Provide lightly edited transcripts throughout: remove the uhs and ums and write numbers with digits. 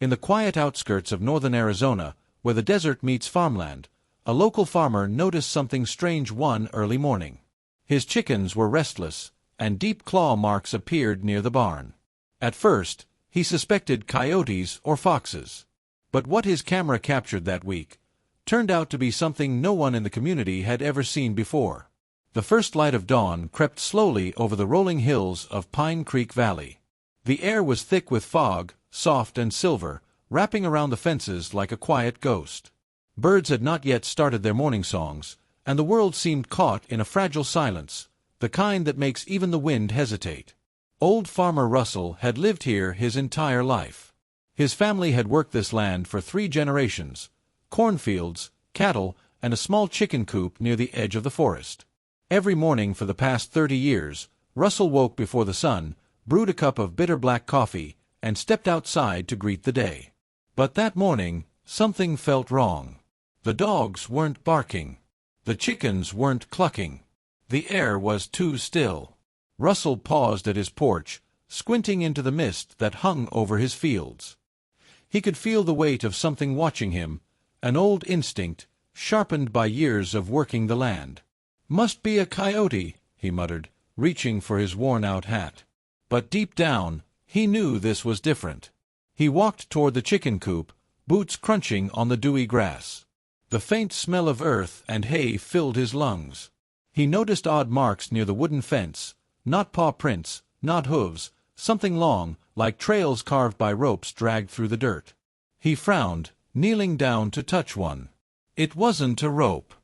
In the quiet outskirts of northern Arizona, where the desert meets farmland, a local farmer noticed something strange one early morning. His chickens were restless, and deep claw marks appeared near the barn. At first, he suspected coyotes or foxes. But what his camera captured that week turned out to be something no one in the community had ever seen before. The first light of dawn crept slowly over the rolling hills of Pine Creek Valley. The air was thick with fog, soft and silver, wrapping around the fences like a quiet ghost. Birds had not yet started their morning songs, and the world seemed caught in a fragile silence, the kind that makes even the wind hesitate. Old Farmer Russell had lived here his entire life. His family had worked this land for 3 generations: cornfields, cattle, and a small chicken coop near the edge of the forest. Every morning for the past 30 years, Russell woke before the sun, brewed a cup of bitter black coffee, and stepped outside to greet the day. But that morning, something felt wrong. The dogs weren't barking. The chickens weren't clucking. The air was too still. Russell paused at his porch, squinting into the mist that hung over his fields. He could feel the weight of something watching him, an old instinct, sharpened by years of working the land. "Must be a coyote," he muttered, reaching for his worn-out hat. But deep down, he knew this was different. He walked toward the chicken coop, boots crunching on the dewy grass. The faint smell of earth and hay filled his lungs. He noticed odd marks near the wooden fence, not paw prints, not hooves, something long, like trails carved by ropes dragged through the dirt. He frowned, kneeling down to touch one. It wasn't a rope.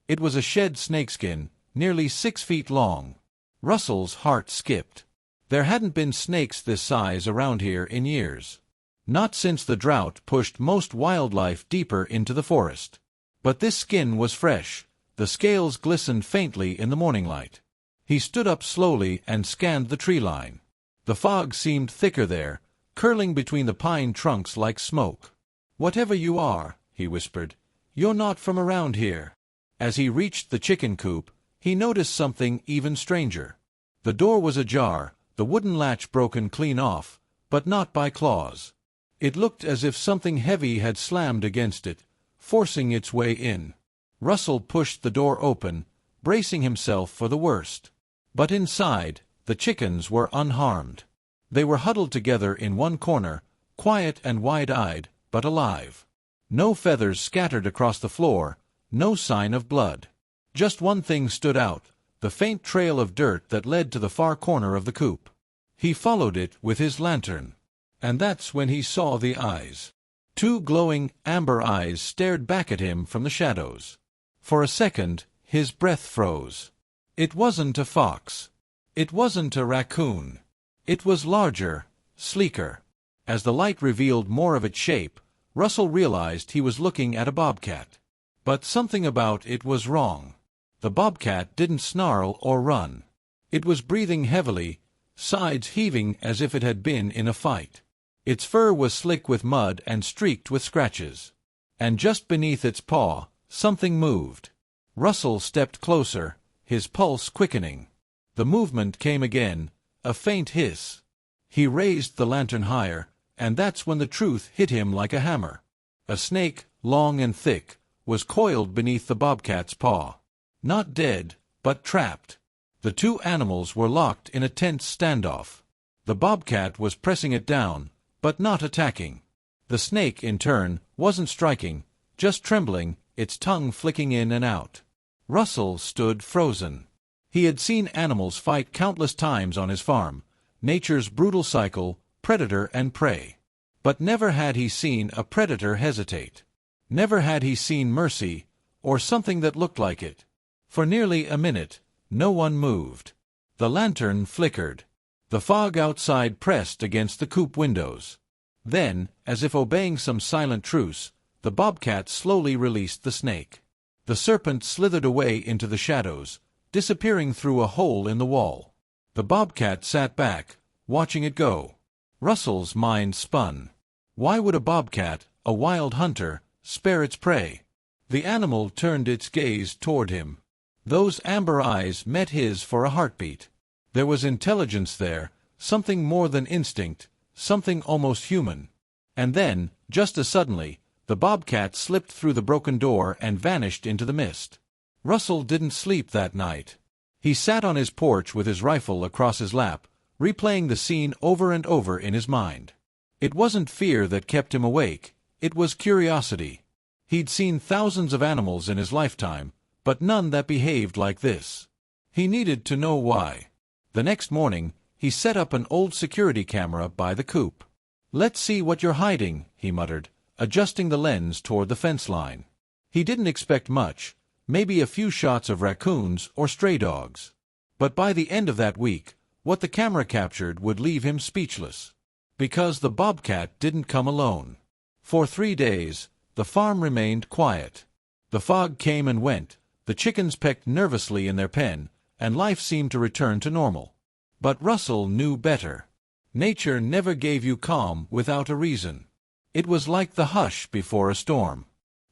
It was a shed snakeskin, nearly 6 feet long. Russell's heart skipped. There hadn't been snakes this size around here in years. Not since the drought pushed most wildlife deeper into the forest. But this skin was fresh. The scales glistened faintly in the morning light. He stood up slowly and scanned the tree line. The fog seemed thicker there, curling between the pine trunks like smoke. "Whatever you are," he whispered, "you're not from around here." As he reached the chicken coop, he noticed something even stranger. The door was ajar, the wooden latch broken clean off, but not by claws. It looked as if something heavy had slammed against it, forcing its way in. Russell pushed the door open, bracing himself for the worst. But inside, the chickens were unharmed. They were huddled together in one corner, quiet and wide-eyed, but alive. No feathers scattered across the floor, no sign of blood. Just one thing stood out, the faint trail of dirt that led to the far corner of the coop. He followed it with his lantern. And that's when he saw the eyes. 2 glowing, amber eyes stared back at him from the shadows. For a second, his breath froze. It wasn't a fox. It wasn't a raccoon. It was larger, sleeker. As the light revealed more of its shape, Russell realized he was looking at a bobcat. But something about it was wrong. The bobcat didn't snarl or run. It was breathing heavily, sides heaving as if it had been in a fight. Its fur was slick with mud and streaked with scratches. And just beneath its paw, something moved. Russell stepped closer, his pulse quickening. The movement came again, a faint hiss. He raised the lantern higher, and that's when the truth hit him like a hammer. A snake, long and thick, was coiled beneath the bobcat's paw. Not dead, but trapped. The 2 animals were locked in a tense standoff. The bobcat was pressing it down, but not attacking. The snake, in turn, wasn't striking, just trembling, its tongue flicking in and out. Russell stood frozen. He had seen animals fight countless times on his farm, nature's brutal cycle, predator and prey. But never had he seen a predator hesitate. Never had he seen mercy, or something that looked like it. For nearly a minute, no one moved. The lantern flickered. The fog outside pressed against the coop windows. Then, as if obeying some silent truce, the bobcat slowly released the snake. The serpent slithered away into the shadows, disappearing through a hole in the wall. The bobcat sat back, watching it go. Russell's mind spun. Why would a bobcat, a wild hunter, spare its prey? The animal turned its gaze toward him. Those amber eyes met his for a heartbeat. There was intelligence there, something more than instinct, something almost human. And then, just as suddenly, the bobcat slipped through the broken door and vanished into the mist. Russell didn't sleep that night. He sat on his porch with his rifle across his lap, replaying the scene over and over in his mind. It wasn't fear that kept him awake, it was curiosity. He'd seen thousands of animals in his lifetime, but none that behaved like this. He needed to know why. The next morning, he set up an old security camera by the coop. "Let's see what you're hiding," he muttered, adjusting the lens toward the fence line. He didn't expect much, maybe a few shots of raccoons or stray dogs. But by the end of that week, what the camera captured would leave him speechless. Because the bobcat didn't come alone. For 3 days, the farm remained quiet. The fog came and went, the chickens pecked nervously in their pen, and life seemed to return to normal. But Russell knew better. Nature never gave you calm without a reason. It was like the hush before a storm.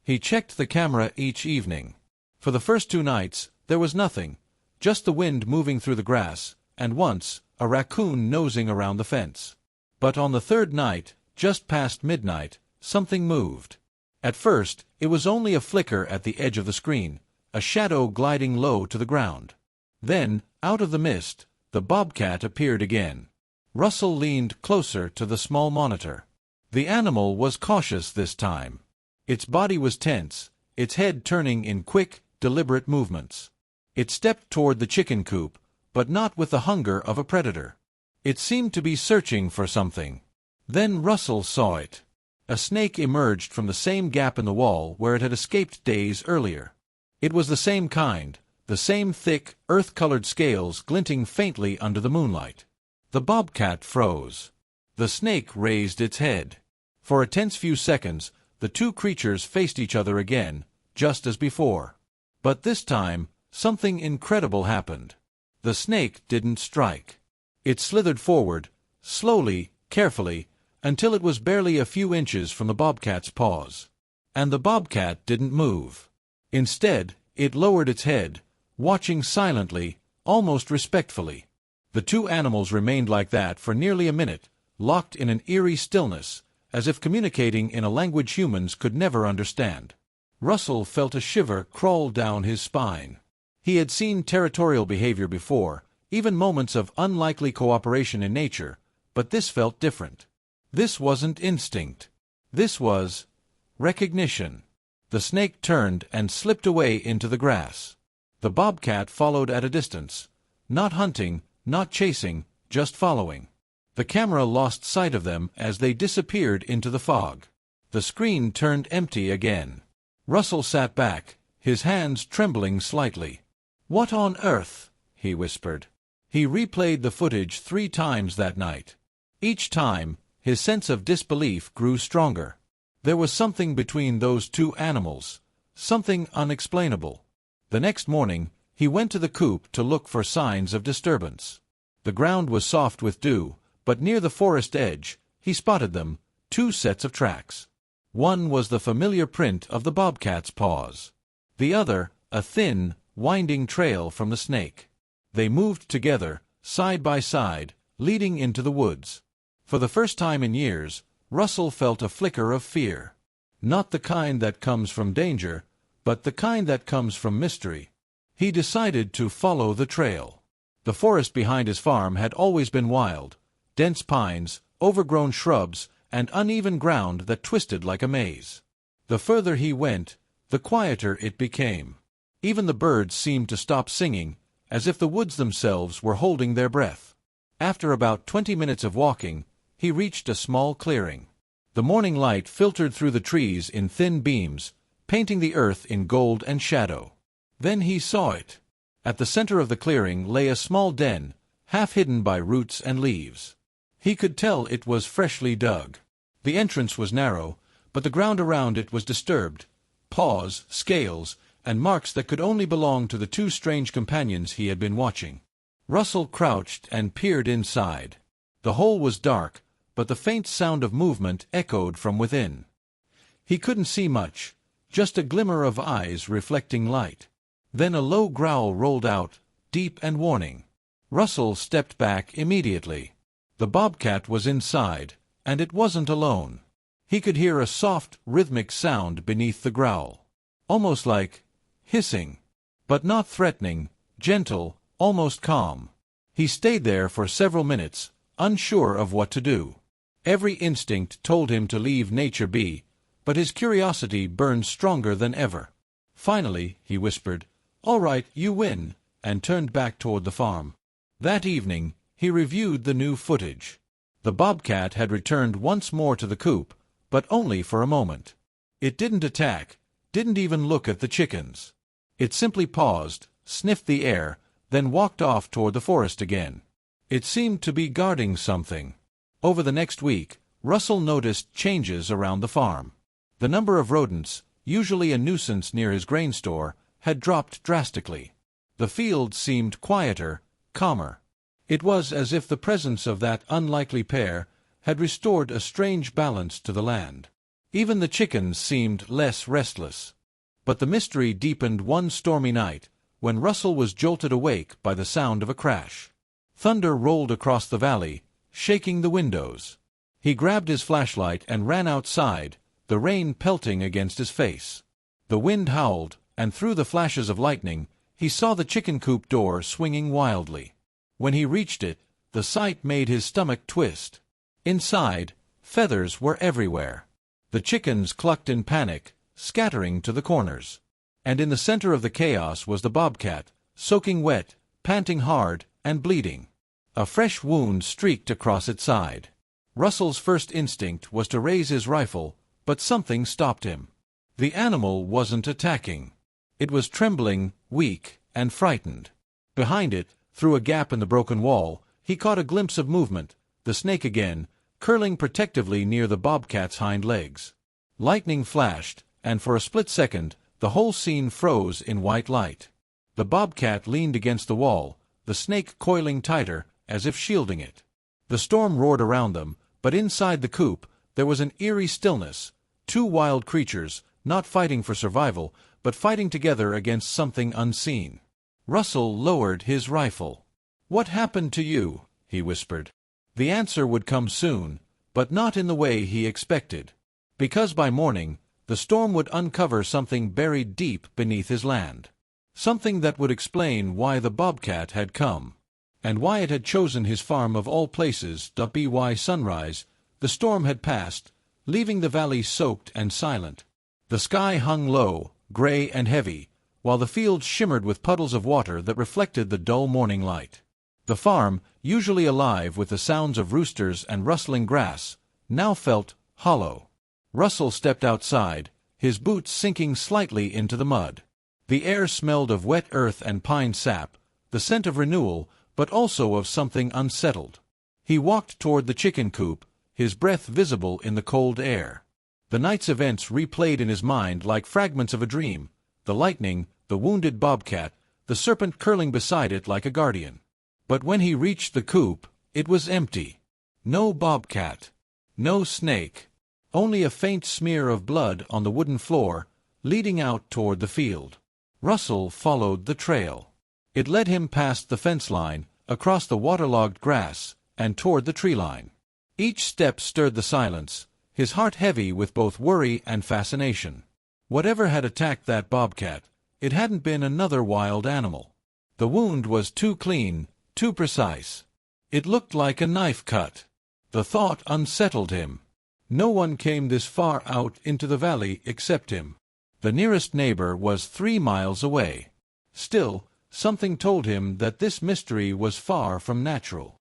He checked the camera each evening. For the first 2 nights, there was nothing, just the wind moving through the grass, and once, a raccoon nosing around the fence. But on the 3rd night, just past midnight, something moved. At first, it was only a flicker at the edge of the screen, a shadow gliding low to the ground. Then, out of the mist, the bobcat appeared again. Russell leaned closer to the small monitor. The animal was cautious this time. Its body was tense, its head turning in quick, deliberate movements. It stepped toward the chicken coop, but not with the hunger of a predator. It seemed to be searching for something. Then Russell saw it. A snake emerged from the same gap in the wall where it had escaped days earlier. It was the same kind, the same thick, earth-colored scales glinting faintly under the moonlight. The bobcat froze. The snake raised its head. For a tense few seconds, the two creatures faced each other again, just as before. But this time, something incredible happened. The snake didn't strike. It slithered forward, slowly, carefully, until it was barely a few inches from the bobcat's paws. And the bobcat didn't move. Instead, it lowered its head, watching silently, almost respectfully. The two animals remained like that for nearly a minute, locked in an eerie stillness, as if communicating in a language humans could never understand. Russell felt a shiver crawl down his spine. He had seen territorial behavior before, even moments of unlikely cooperation in nature, but this felt different. This wasn't instinct. This was recognition. The snake turned and slipped away into the grass. The bobcat followed at a distance, not hunting, not chasing, just following. The camera lost sight of them as they disappeared into the fog. The screen turned empty again. Russell sat back, his hands trembling slightly. "What on earth?" he whispered. He replayed the footage 3 times that night. Each time, his sense of disbelief grew stronger. There was something between those two animals, something unexplainable. The next morning, he went to the coop to look for signs of disturbance. The ground was soft with dew, but near the forest edge, he spotted them, 2 sets of tracks. One was the familiar print of the bobcat's paws. The other, a thin, winding trail from the snake. They moved together, side by side, leading into the woods. For the first time in years, Russell felt a flicker of fear. Not the kind that comes from danger, but the kind that comes from mystery. He decided to follow the trail. The forest behind his farm had always been wild, dense pines, overgrown shrubs, and uneven ground that twisted like a maze. The further he went, the quieter it became. Even the birds seemed to stop singing, as if the woods themselves were holding their breath. After about 20 minutes of walking, he reached a small clearing. The morning light filtered through the trees in thin beams, painting the earth in gold and shadow. Then he saw it. At the center of the clearing lay a small den, half hidden by roots and leaves. He could tell it was freshly dug. The entrance was narrow, but the ground around it was disturbed. Paws, scales, and marks that could only belong to the 2 strange companions he had been watching. Russell crouched and peered inside. The hole was dark, but the faint sound of movement echoed from within. He couldn't see much, just a glimmer of eyes reflecting light. Then a low growl rolled out, deep and warning. Russell stepped back immediately. The bobcat was inside, and it wasn't alone. He could hear a soft, rhythmic sound beneath the growl. Almost like hissing. But not threatening, gentle, almost calm. He stayed there for several minutes, unsure of what to do. Every instinct told him to leave nature be, but his curiosity burned stronger than ever. Finally, he whispered, "All right, you win," and turned back toward the farm. That evening, he reviewed the new footage. The bobcat had returned once more to the coop, but only for a moment. It didn't attack, didn't even look at the chickens. It simply paused, sniffed the air, then walked off toward the forest again. It seemed to be guarding something. Over the next week, Russell noticed changes around the farm. The number of rodents, usually a nuisance near his grain store, had dropped drastically. The fields seemed quieter, calmer. It was as if the presence of that unlikely pair had restored a strange balance to the land. Even the chickens seemed less restless. But the mystery deepened one stormy night, when Russell was jolted awake by the sound of a crash. Thunder rolled across the valley, shaking the windows. He grabbed his flashlight and ran outside, the rain pelting against his face. The wind howled, and through the flashes of lightning, he saw the chicken coop door swinging wildly. When he reached it, the sight made his stomach twist. Inside, feathers were everywhere. The chickens clucked in panic, scattering to the corners. And in the center of the chaos was the bobcat, soaking wet, panting hard, and bleeding. A fresh wound streaked across its side. Russell's first instinct was to raise his rifle, but something stopped him. The animal wasn't attacking. It was trembling, weak, and frightened. Behind it, through a gap in the broken wall, he caught a glimpse of movement, the snake again, curling protectively near the bobcat's hind legs. Lightning flashed, and for a split second, the whole scene froze in white light. The bobcat leaned against the wall, the snake coiling tighter, as if shielding it. The storm roared around them, but inside the coop, there was an eerie stillness. Two wild creatures, not fighting for survival, but fighting together against something unseen. Russell lowered his rifle. "What happened to you?" he whispered. The answer would come soon, but not in the way he expected. Because by morning, the storm would uncover something buried deep beneath his land. Something that would explain why the bobcat had come. And why it had chosen his farm of all places. By sunrise, the storm had passed, leaving the valley soaked and silent. The sky hung low, gray and heavy, while the fields shimmered with puddles of water that reflected the dull morning light. The farm, usually alive with the sounds of roosters and rustling grass, now felt hollow. Russell stepped outside, his boots sinking slightly into the mud. The air smelled of wet earth and pine sap, the scent of renewal, but also of something unsettled. He walked toward the chicken coop, his breath visible in the cold air. The night's events replayed in his mind like fragments of a dream: the lightning, the wounded bobcat, the serpent curling beside it like a guardian. But when he reached the coop, it was empty. No bobcat. No snake. Only a faint smear of blood on the wooden floor, leading out toward the field. Russell followed the trail. It led him past the fence line, across the waterlogged grass, and toward the tree line. Each step stirred the silence, his heart heavy with both worry and fascination. Whatever had attacked that bobcat, it hadn't been another wild animal. The wound was too clean, too precise. It looked like a knife cut. The thought unsettled him. No one came this far out into the valley except him. The nearest neighbor was 3 miles away. Still, something told him that this mystery was far from natural.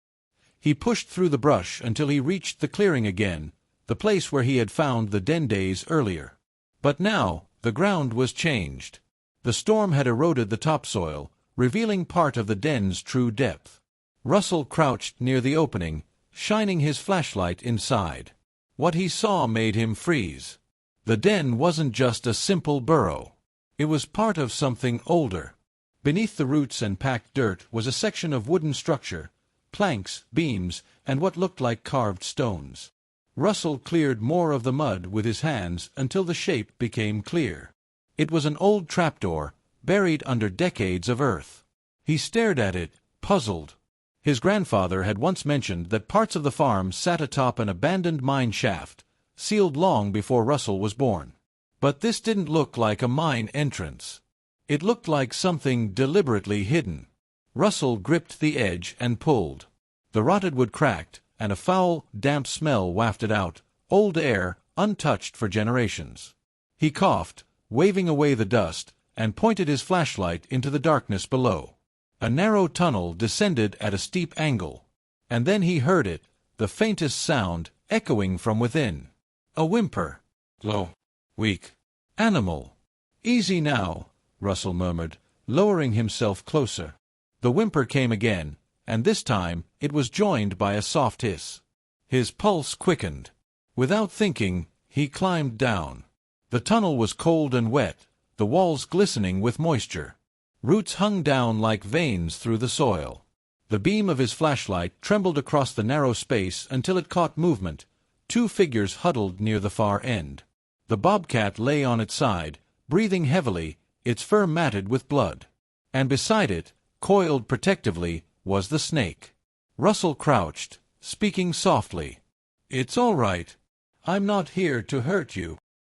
He pushed through the brush until he reached the clearing again, the place where he had found the den days earlier. But now, the ground was changed. The storm had eroded the topsoil, revealing part of the den's true depth. Russell crouched near the opening, shining his flashlight inside. What he saw made him freeze. The den wasn't just a simple burrow. It was part of something older. Beneath the roots and packed dirt was a section of wooden structure, planks, beams, and what looked like carved stones. Russell cleared more of the mud with his hands until the shape became clear. It was an old trapdoor, buried under decades of earth. He stared at it, puzzled. His grandfather had once mentioned that parts of the farm sat atop an abandoned mine shaft, sealed long before Russell was born. But this didn't look like a mine entrance. It looked like something deliberately hidden. Russell gripped the edge and pulled. The rotted wood cracked, and a foul, damp smell wafted out, old air, untouched for generations. He coughed, waving away the dust, and pointed his flashlight into the darkness below. A narrow tunnel descended at a steep angle. And then he heard it, the faintest sound, echoing from within. A whimper. Low. Weak. Animal. Easy now, Russell murmured, lowering himself closer. The whimper came again, and this time it was joined by a soft hiss. His pulse quickened. Without thinking, he climbed down. The tunnel was cold and wet, the walls glistening with moisture. Roots hung down like veins through the soil. The beam of his flashlight trembled across the narrow space until it caught movement. 2 figures huddled near the far end. The bobcat lay on its side, breathing heavily, its fur matted with blood. And beside it, coiled protectively, was the snake. Russell crouched, speaking softly. "It's all right. I'm not here to hurt you."